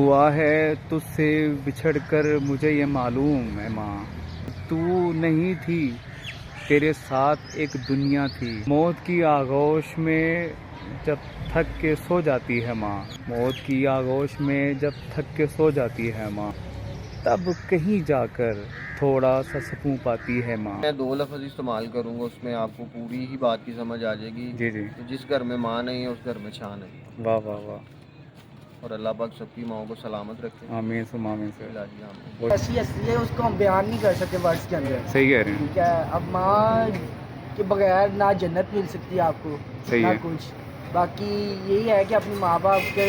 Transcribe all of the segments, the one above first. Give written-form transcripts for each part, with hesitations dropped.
हुआ है तुझसे बिछड़ कर मुझे ये मालूम है माँ, तू नहीं थी, तेरे साथ एक दुनिया थी। मौत की आगोश में जब थक के सो जाती है माँ, मौत की आगोश में जब थक के सो जाती है माँ, तब कहीं जाकर थोड़ा सा सुकून पाती है माँ। मैं 2 लफ्ज़ इस्तेमाल करूँगा, उसमें आपको पूरी ही बात की समझ आ जाएगी। जी जी। तो जिस घर में माँ नहीं है उस घर में छान है। वाह वाह वाह। और अल्लाह पाक सबकी माँओं को सलामत रखे। आमीन सुम आमीन से। इलाही आमीन। बहुत ऐसी असली है, उसको हम बयान नहीं कर सकते वर्ड्स के अंदर। सही कह रहे हैं। ठीक है, अब माँ के बगैर ना जन्नत मिल सकती है आपको, सही ना है। कुछ। बाकी यही है कि अपने माँ बाप के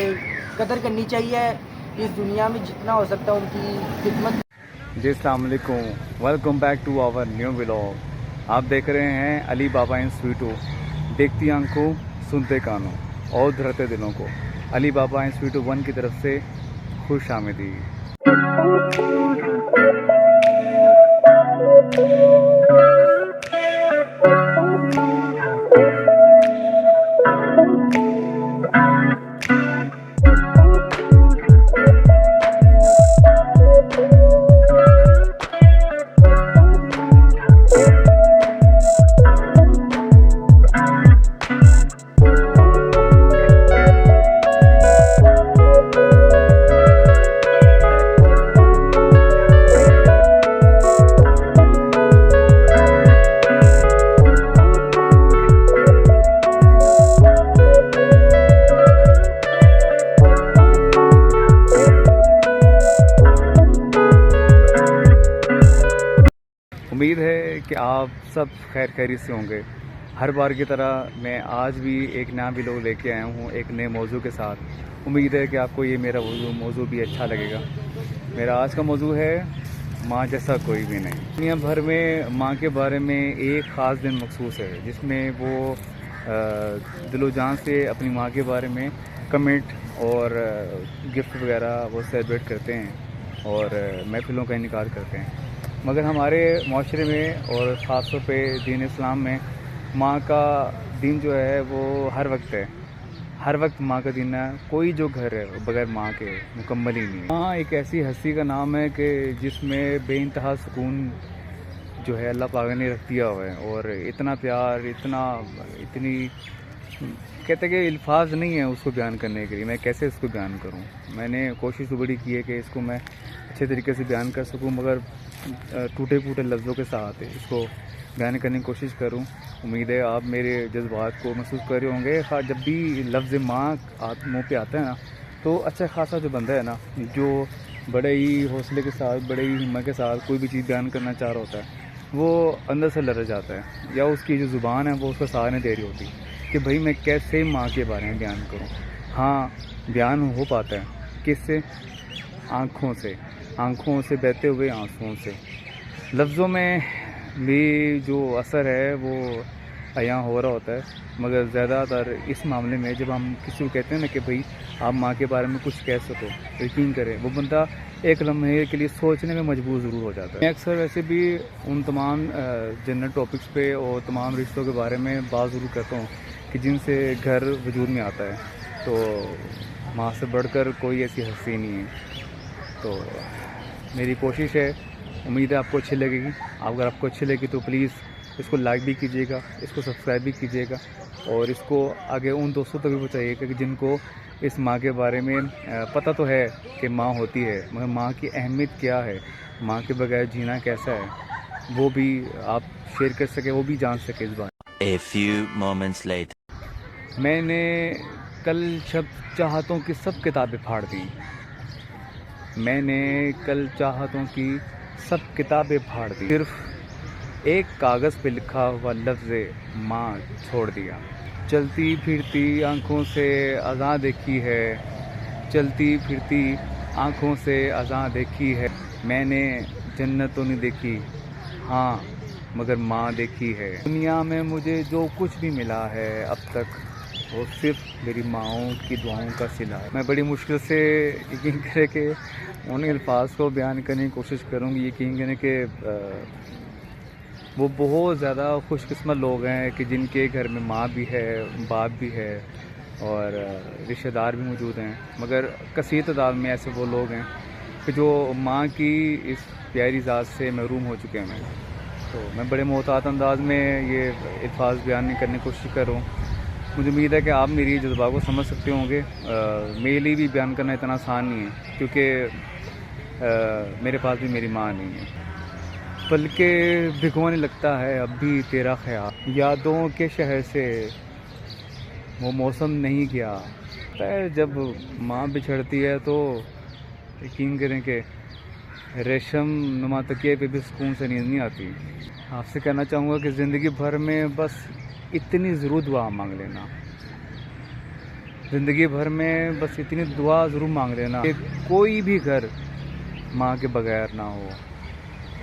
कदर करनी चाहिए, इस दुनिया में जितना हो सकता है उनकी खिदमत। जी अस्सलाम वालेकुम, welcome back to our new vlog. आप देख रहे हैं अली बाबा इन स्वीटो, देखती आंखों सुनते कानों और धरते दिलों को। अली बाबा इन स्वीटो 1 की तरफ से खुश आमदी। उम्मीद है कि आप सब खैर खैरियत से होंगे। हर बार की तरह मैं आज भी एक नया व्लॉग लेके आया हूँ एक नए मौजू के साथ। उम्मीद है कि आपको ये मेरा मौजू भी अच्छा लगेगा। मेरा आज का मौजू है माँ जैसा कोई भी नहीं। दुनिया भर में माँ के बारे में एक ख़ास दिन मखसूस है जिसमें वो दिलो जान से अपनी माँ के बारे में कमेंट और गिफ्ट वगैरह वो सेलिब्रेट करते हैं और महफिलों का इनकार करते हैं। मगर हमारे माशरे में और ख़ास तौर पे दीन इस्लाम में माँ का दिन जो है वो हर वक्त है। हर वक्त माँ का दिन है। कोई जो घर है वो बगैर माँ के मुकम्मल ही नहीं है। माँ एक ऐसी हस्ती का नाम है कि जिसमें बेइंतहा सुकून जो है अल्लाह पाक ने रख दिया हुआ है। और इतना प्यार, इतनी कहते हैं कि अल्फाज नहीं है उसको बयान करने के लिए। मैं कैसे इसको बयान करूं। मैंने कोशिश तो बड़ी की है कि इसको मैं अच्छे तरीके से बयान कर सकूं, मगर टूटे फूटे लफ्ज़ों के साथ इसको बयान करने की कोशिश करूं। उम्मीद है आप मेरे जज्बात को महसूस कर रहे होंगे। जब भी लफ्ज़ माँ मुँह पे आता है ना, तो अच्छा खासा जो बंदा है ना, जो बड़े ही हौसले के साथ, बड़े ही हिम्मत के साथ कोई भी चीज़ बयान करना चाह रहा होता है, वो अंदर से लड़ जाता है, या उसकी जो ज़ुबान है वो उसका साथ नहीं दे रही होती कि भाई मैं कैसे माँ के बारे में बयान करूँ। हाँ, बयान हो पाता है किससे? आँखों से बहते हुए आंसुओं से। लफ्ज़ों में भी जो असर है वो अयां हो रहा होता है, मगर ज़्यादातर इस मामले में जब हम किसी को कहते हैं ना कि भाई आप माँ के बारे में कुछ कह सको, यकीन करें वो बंदा एक लम्हे के लिए सोचने में मजबूर ज़रूर हो जाता है। मैं अक्सर वैसे भी उन तमाम जनरल टॉपिक्स पे और तमाम रिश्तों के बारे में बात ज़रूर करता हूँ कि जिनसे घर वजूद में आता है। तो माँ से बढ़कर कोई ऐसी हस्ती नहीं है। तो मेरी कोशिश है, उम्मीद है आपको अच्छी लगेगी। अगर आपको अच्छी लगी तो प्लीज़ इसको लाइक भी कीजिएगा, इसको सब्सक्राइब भी कीजिएगा और इसको आगे उन दोस्तों तक भी पहुँचाइएगा कि जिनको इस माँ के बारे में पता तो है कि माँ होती है, मगर माँ की अहमियत क्या है, माँ के बगैर जीना कैसा है, वो भी आप शेयर कर सके, वो भी जान सके इस बारे। A few moments later. मैंने कल सब चाहतों की सब किताबें फाड़ दी। मैंने कल चाहतों की सब किताबें फाड़ दी, सिर्फ एक कागज़ पे लिखा हुआ लफ्ज़ माँ छोड़ दिया। चलती फिरती आँखों से अज़ां देखी है, चलती फिरती आँखों से अज़ां देखी है। मैंने जन्नत तो नहीं देखी, हाँ मगर माँ देखी है। दुनिया में मुझे जो कुछ भी मिला है अब तक, वो सिर्फ मेरी माँओं की दुआओं का सिला है। मैं बड़ी मुश्किल से यकीन करें कि उन अल्फाज को बयान करने की कोशिश करूँगी। यकीन करें कि वो बहुत ज़्यादा खुशकिस्मत लोग हैं कि जिनके घर में माँ भी है, बाप भी है और रिश्तेदार भी मौजूद हैं, मगर कसीर तादाद में ऐसे वो लोग हैं कि जो माँ की इस प्यारी ज़ात से महरूम हो चुके हैं। तो मैं बड़े मोहतात अंदाज में ये अल्फाज बयान नहीं करने की कोशिश कर रहा हूँ। मुझे उम्मीद है कि आप मेरी जज्बा को समझ सकते होंगे। मेरे लिए भी बयान करना इतना आसान नहीं है, क्योंकि मेरे पास भी मेरी माँ नहीं है। बल्कि भिगोने लगता है अब भी तेरा ख्याल, यादों के शहर से वो मौसम नहीं गया। जब माँ बिछड़ती है तो यकीन करें कि रेशम नुमा तकिए पे भी सुकून से नींद नहीं आती। आपसे कहना चाहूँगा कि ज़िंदगी भर में बस इतनी ज़रूर दुआ मांग लेना, ज़िंदगी भर में बस इतनी दुआ ज़रूर मांग लेना कि कोई भी घर माँ के बगैर ना हो,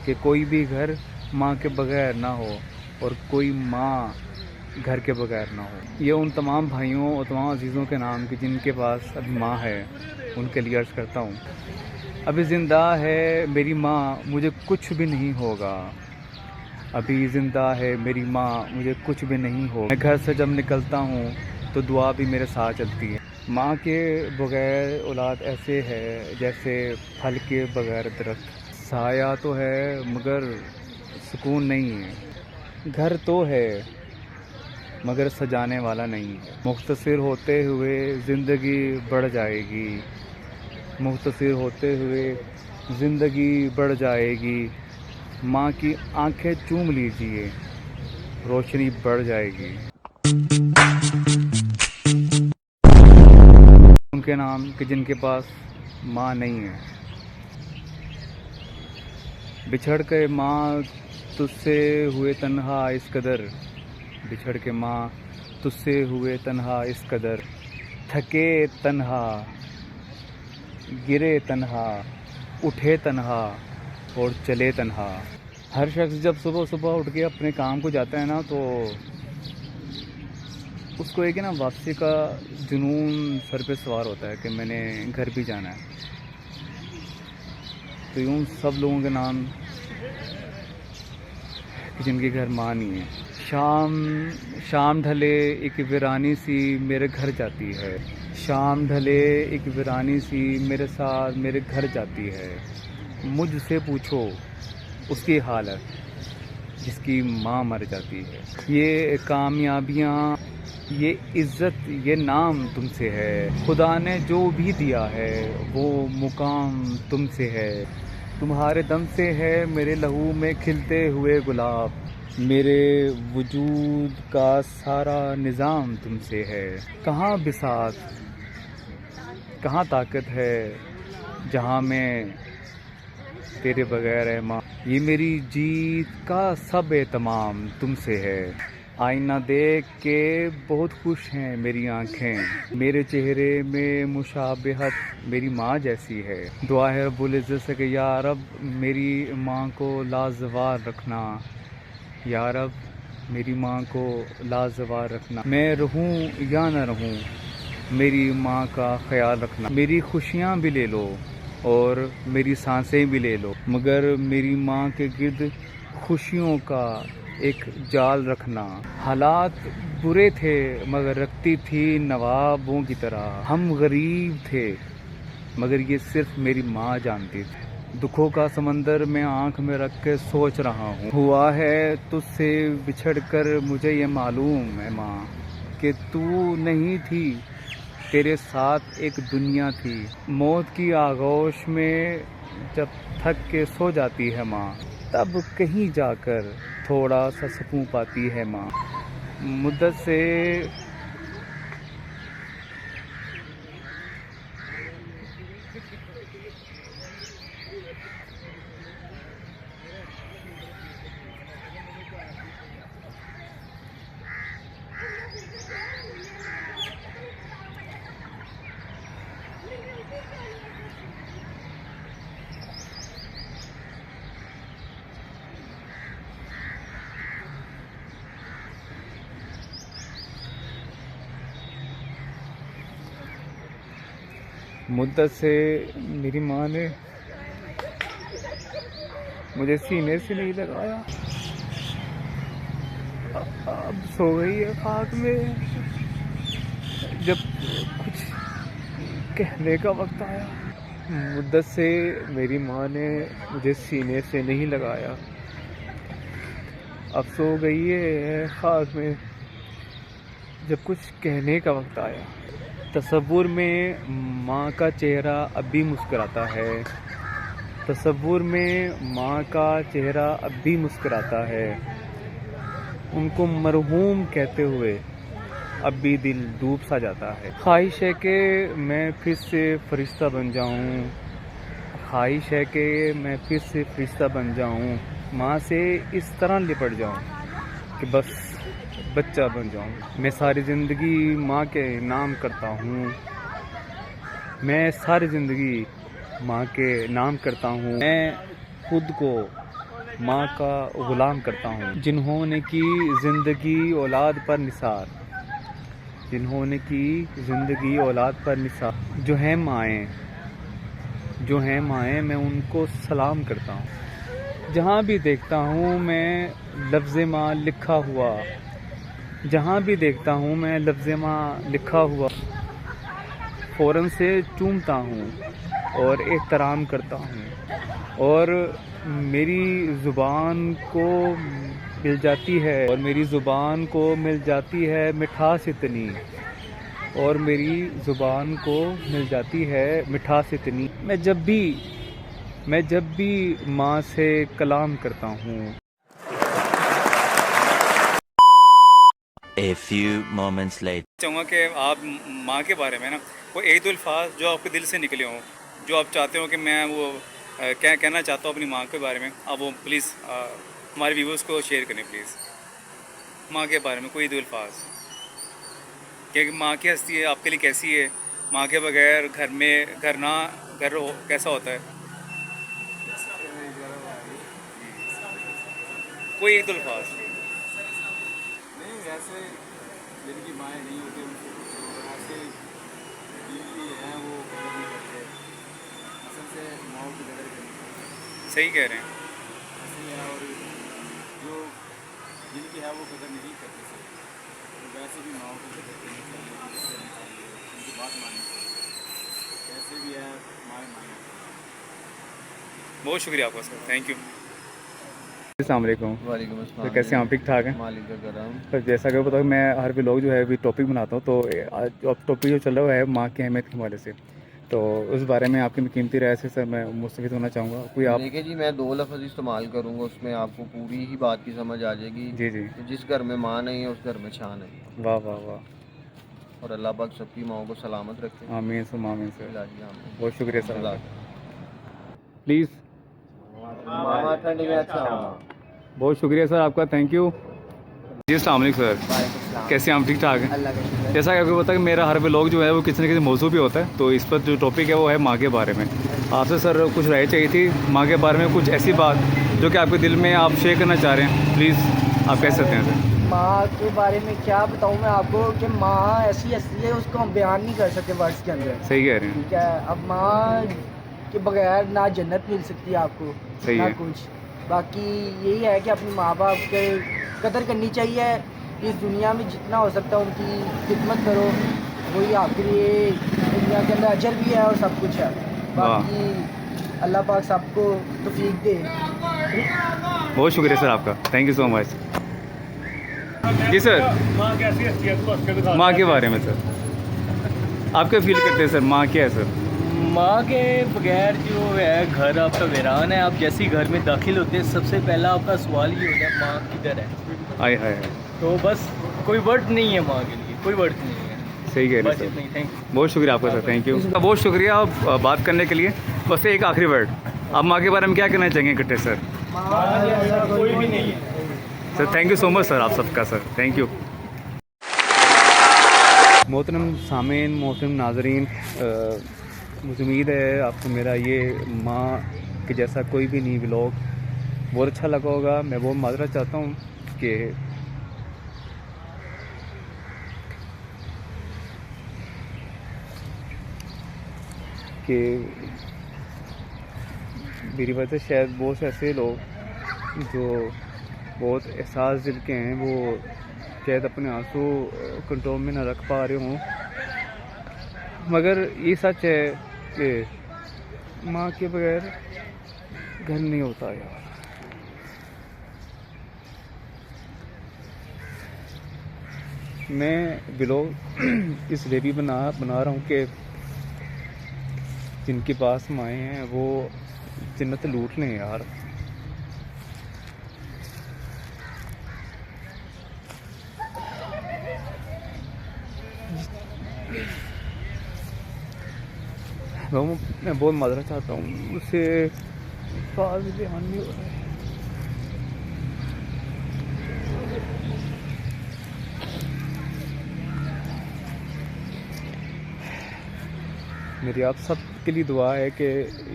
कि कोई भी घर माँ के बगैर ना हो और कोई माँ घर के बगैर ना हो। ये उन तमाम भाइयों और तमाम अजीज़ों के नाम की जिनके पास अभी माँ है, उनके लिए अर्ज़ करता हूँ, अभी ज़िंदा है मेरी माँ, मुझे कुछ भी नहीं होगा। अभी ज़िंदा है मेरी माँ, मुझे कुछ भी नहीं होगा। मैं घर से जब निकलता हूँ तो दुआ भी मेरे साथ चलती है। माँ के बगैर औलाद ऐसे है जैसे फल के बगैर दरख्त। साया तो है मगर सुकून नहीं है, घर तो है मगर सजाने वाला नहीं है। मुख्तसर होते हुए ज़िंदगी बढ़ जाएगी, मुख्तसर होते हुए ज़िंदगी बढ़ जाएगी। माँ की आंखें चूम लीजिए, रोशनी बढ़ जाएगी। उनके नाम कि जिनके पास माँ नहीं है। बिछड़ के माँ तुझसे हुए तन्हा इस कदर, बिछड़ के माँ तुझसे हुए तन्हा इस कदर, थके तन्हा, गिरे तन्हा, उठे तन्हा और चले तन्हा। हर शख्स जब सुबह सुबह उठ के अपने काम को जाता है ना, तो उसको एक ना वापसी का जुनून सर पे सवार होता है कि मैंने घर भी जाना है। तो यूँ सब लोगों के नाम जिनके घर माँ नहीं है। शाम ढले एक वीरानी सी मेरे घर जाती है, शाम ढले एक वीरानी सी मेरे साथ मेरे घर जाती है। मुझसे पूछो उसकी हालत जिसकी माँ मर जाती है। ये कामयाबियाँ, ये इज़्ज़त, ये नाम तुमसे है। खुदा ने जो भी दिया है वो मुकाम तुमसे है। तुम्हारे दम से है मेरे लहू में खिलते हुए गुलाब, मेरे वजूद का सारा निज़ाम तुमसे है। कहाँ बिसात, कहाँ ताकत है जहाँ मैं तेरे बगैर है माँ। ये मेरी जीत का सब एहतमाम तुमसे है। आईना देख के बहुत खुश हैं मेरी आँखें, मेरे चेहरे में मुशाबहत मेरी माँ जैसी है। दुआ है रब्बुल इज़्ज़त से कि या रब मेरी माँ को लाजवाब रखना, या रब मेरी माँ को लाजवाब रखना। मैं रहूँ या न रहूँ मेरी माँ का ख्याल रखना। मेरी खुशियाँ भी ले लो और मेरी सांसें भी ले लो, मगर मेरी माँ के गिर्द खुशियों का एक जाल रखना। हालात बुरे थे मगर रखती थी नवाबों की तरह। हम गरीब थे मगर ये सिर्फ मेरी माँ जानती थी। दुखों का समंदर मैं आँख में रख के सोच रहा हूँ। हुआ है तुझसे बिछड़ कर मुझे ये मालूम है माँ कि तू नहीं थी, तेरे साथ एक दुनिया थी। मौत की आगोश में जब थक के सो जाती है माँ, तब कहीं जाकर थोड़ा सा सुकून पाती है माँ। मुद्दत से मुद्दत से मेरी माँ ने मुझे सीने से नहीं लगाया, अब सो गई है खाक में। जब कुछ कहने का वक्त आया। मुद्दत से मेरी माँ ने मुझे सीने से नहीं लगाया, अब सो गई है ख्वाब में जब कुछ कहने का वक्त आया। तसव्वुर में माँ का चेहरा अब भी मुस्कुराता है, तसव्वुर में माँ का चेहरा अब भी मुस्कुराता है। उनको मरहूम कहते हुए अब भी दिल डूब सा जाता है। ख्वाहिश है कि मैं फिर से फरिश्ता बन जाऊं, ख्वाहिश है कि मैं फिर से फरिश्ता बन जाऊं, माँ से इस तरह लिपट जाऊं कि बस बच्चा बन जाऊं। मैं सारी ज़िंदगी माँ के नाम करता हूँ, मैं सारी ज़िंदगी माँ के नाम करता हूँ। मैं खुद को माँ का ग़ुलाम करता हूँ। जिन्होंने की ज़िंदगी औलाद पर निसार, जिन्होंने की ज़िंदगी औलाद पर निसार, जो हैं माएँ, जो हैं माएँ, मैं उनको सलाम करता हूँ। जहाँ भी देखता हूँ मैं लफ्ज़ माँ लिखा हुआ, जहाँ भी देखता हूँ मैं लफ्ज़ माँ लिखा हुआ फ़ौरन से चूमता हूँ और एहतराम करता हूँ। और मेरी ज़ुबान को मिल जाती है, और मेरी ज़ुबान को मिल जाती है मिठास इतनी, और मेरी ज़ुबान को मिल जाती है मिठास इतनी। मैं जब भी माँ से कलाम करता हूँ। A few moments later. चाहूँगा कि आप माँ के बारे में ना वो एक दो अल्फाज जो आपके दिल से निकले हों, जो आप चाहते हो कि मैं वो क्या कहना चाहता हूँ अपनी माँ के बारे में, आप वो प्लीज़ हमारे व्यूवर्स को शेयर करें प्लीज़। माँ के बारे में कोई दो अल्फाज कि माँ की हस्ती है आपके लिए कैसी है, माँ के बगैर घर कैसा होता है, कोई एक दो अल्फाज। नहीं वैसे जिनकी माएँ नहीं होती उनको कुछ ऐसे जिनकी हैं वो कदर नहीं करते, असल से माओ की कदर करनी चाहिए। सही कह रहे हैं। ऐसे ही है, और जो जिनकी है वो कदर नहीं करते सही, तो वैसे भी माओ की कदर करनी चाहिए, इज्जत करनी चाहिए, उनकी बात माननी चाहिए। ऐसे भी है माएँ माएँ। बहुत शुक्रिया आपका सर, थैंक यू। अस्सलाम वालेकुम। वालेकुम तो अस्सलाम। कैसे हैं आप, ठीक ठाक हैं? मालिक का करम। तो जैसा कि पता है मैं हर व्लॉग जो है अभी टॉपिक बनाता हूँ, तो आज जो टॉपिक जो चल रहा है माँ की अहमियत के हवाले से, तो उस बारे में आपकी कीमती राय से सर मैं मुस्तफ़िद होना चाहूँगा। कोई आप? देखिए जी, मैं 2 लफ्ज़ इस्तेमाल करूँगा, उसमें आपको पूरी ही बात की समझ आ जाएगी। जी जी। कि जिस घर में माँ नहीं है उस घर में छान है। वाह वाह वाह। और अल्लाह पाक सबकी माओ को सलामत रखे। आमीन सुम आमीन सर। इलाही आमीन। बहुत शुक्रिया सर अल्लाह आपका। प्लीज़। मामा ठंड में अच्छा होगा। बहुत शुक्रिया सर आपका, थैंक यू जी। अस्सलाम वालेकुम सर, कैसे हैं आप, ठीक ठाक हैं? अल्लाह का शुक्र है। जैसा कि आपको पता है कि मेरा हर व्लॉग जो है वो किसी न किसी मौजू पे होता है, तो इस पर जो टॉपिक है वो है माँ के बारे में। आपसे सर कुछ राय चाहिए थी माँ के बारे में, कुछ ऐसी बात जो कि आपके दिल में आप शेयर करना चाह रहे हैं, प्लीज़ आप कह सकते हैं सर। माँ के बारे में क्या बताऊँ मैं आपको कि माँ ऐसी हस्ती है उसको हम बयान नहीं कर सकते वर्ड्स के अंदर। सही कह रहे हैं। ठीक है, अब माँ के बगैर ना जन्नत मिल सकती है आपको, सही ना है। कुछ। बाकी यही है कि अपने माँ बाप के कदर करनी चाहिए, इस दुनिया में जितना हो सकता है उनकी खिदमत करो, वही आपके लिए दुनिया के अंदर अजर भी है और सब कुछ है। बाकी अल्लाह पाक सबको तौफीक दे। बहुत शुक्रिया सर आपका, थैंक यू सो मच जी सर। माँ के बारे में सर आप क्या फील करते हैं सर, माँ क्या है सर? माँ के बगैर जो है घर आपका वीरान है। आप जैसे ही घर में दाखिल होते हैं सबसे पहला आपका सवाल ये होता है माँ किधर है। आए हाय। तो बस कोई वर्ड नहीं है माँ के लिए, कोई वर्ड नहीं है। सही कह रहे बस हैं इतना सर, ही, थैंक यू। बहुत शुक्रिया आपका सर, थैंक यू। बहुत शुक्रिया आप बात करने के लिए। बस एक आखिरी वर्ड, आप माँ के बारे में क्या कहना चाहेंगे इकट्ठे सर? कोई भी नहीं है sir thank you so much sir आप सबका सर, थैंक यू। मोहतरम सामीन, मोहतरम नाजरीन, मुझे उम्मीद है आपको मेरा ये माँ के जैसा कोई भी नहीं व्लॉग बहुत अच्छा लगा होगा। मैं बहुत माजरत चाहता हूँ कि मेरी वजह से शायद बहुत से ऐसे लोग जो बहुत एहसास दिल के हैं वो शायद अपने आंसू कंट्रोल में ना रख पा रहे हों, मगर ये सच है कि माँ के बगैर घर नहीं होता यार। मैं ब्लॉग इसलिए भी बना रहा हूँ कि जिनके पास माएँ हैं वो जन्नत लूट लें यार। मैं बहुत माजरा चाहता हूँ, उससे पास ध्यान नहीं हो रहा है। मेरी आप सब के लिए दुआ है कि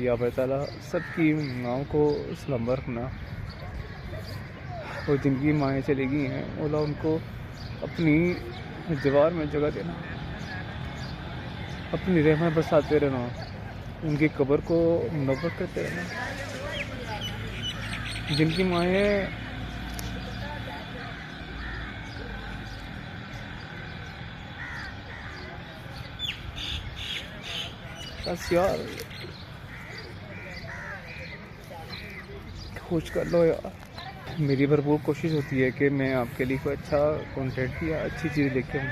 या अल्लाह ताला सबकी माँओं को सलामत रखना, और जिनकी माएँ चली गई हैं अल्लाह उनको अपनी जवार में जगह देना, अपनी रहमत बरसाते रहना, उनकी कब्र को मुनव्वर करते रहना। जिनकी माएँ बस यार खोज कर लो यार। मेरी भरपूर कोशिश होती है कि मैं आपके लिए कोई अच्छा कंटेंट या अच्छी चीज़ लेके आऊँ।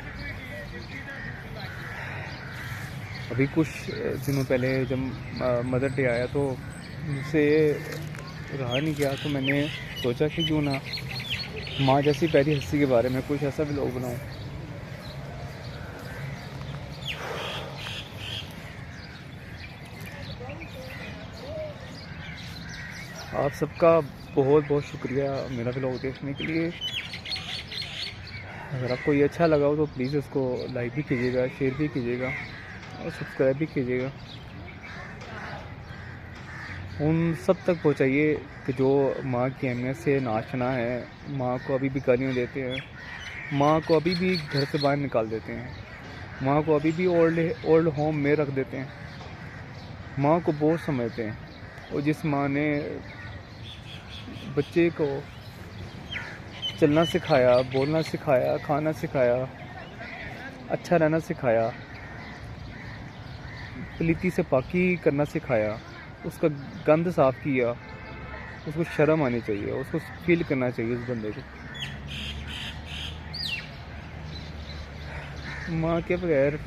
अभी कुछ दिनों पहले जब मदर डे आया तो मुझसे रहा नहीं गया, तो मैंने सोचा कि क्यों ना माँ जैसी प्यारी हस्ती के बारे में कुछ ऐसा व्लॉग बनाऊँ। आप सबका बहुत बहुत शुक्रिया मेरा व्लॉग देखने के लिए। अगर आपको ये अच्छा लगा हो तो प्लीज़ उसको लाइक भी कीजिएगा, शेयर भी कीजिएगा और सब्सक्राइब भी कीजिएगा। उन सब तक पहुंचाइए कि जो माँ की अहमियत से नाचना है, माँ को अभी भी गालियाँ देते हैं, माँ को अभी भी घर से बाहर निकाल देते हैं, माँ को अभी भी ओल्ड होम में रख देते हैं, माँ को बोझ समझते हैं। और जिस माँ ने बच्चे को चलना सिखाया, बोलना सिखाया, खाना सिखाया, अच्छा रहना सिखाया, पलीती से पाकी करना सिखाया, उसका गंद साफ़ किया, उसको शर्म आनी चाहिए, उसको फील करना चाहिए उस बंदे को। माँ के बगैर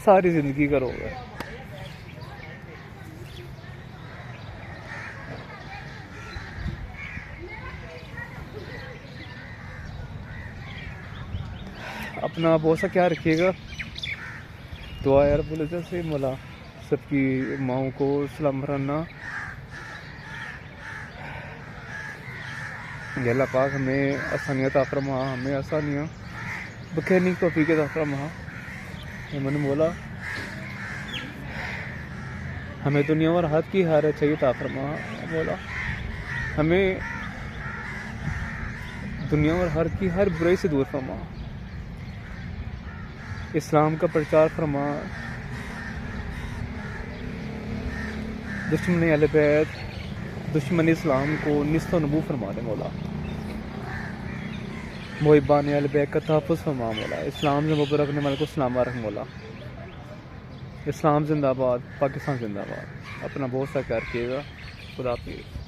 सारी ज़िंदगी का रोग है। अपना बहुत सा ख्याल रखिएगा। दुआ यार बोले जैसे मौला सबकी माँओं को सलामत रहना। अल्लाह पाक हमें आसानियाँ अता फरमा, हमें आसानियाँ बखैरने की तौफीक अता फरमा। मैंने बोला हमें दुनिया और हाथ की हार चाहिए अता फरमा। बोला हमें दुनिया और हर की हर बुराई से दूर फरमा, इस्लाम का प्रचार फरमा, दुश्मन अहले बैत, दुश्मन इस्लाम को निस्त नबू फरमा दे मौला। मुहिबान अहले बैत का तहफ़्फ़ुज़ फरमा मौला। इस्लाम से मुबरक रखने वाले को सलामत रख मौला। इस्लाम जिंदाबाद, पाकिस्तान जिंदाबाद। अपना बहुत सा ख्याल रखिएगा। खुदा हाफ़िज़।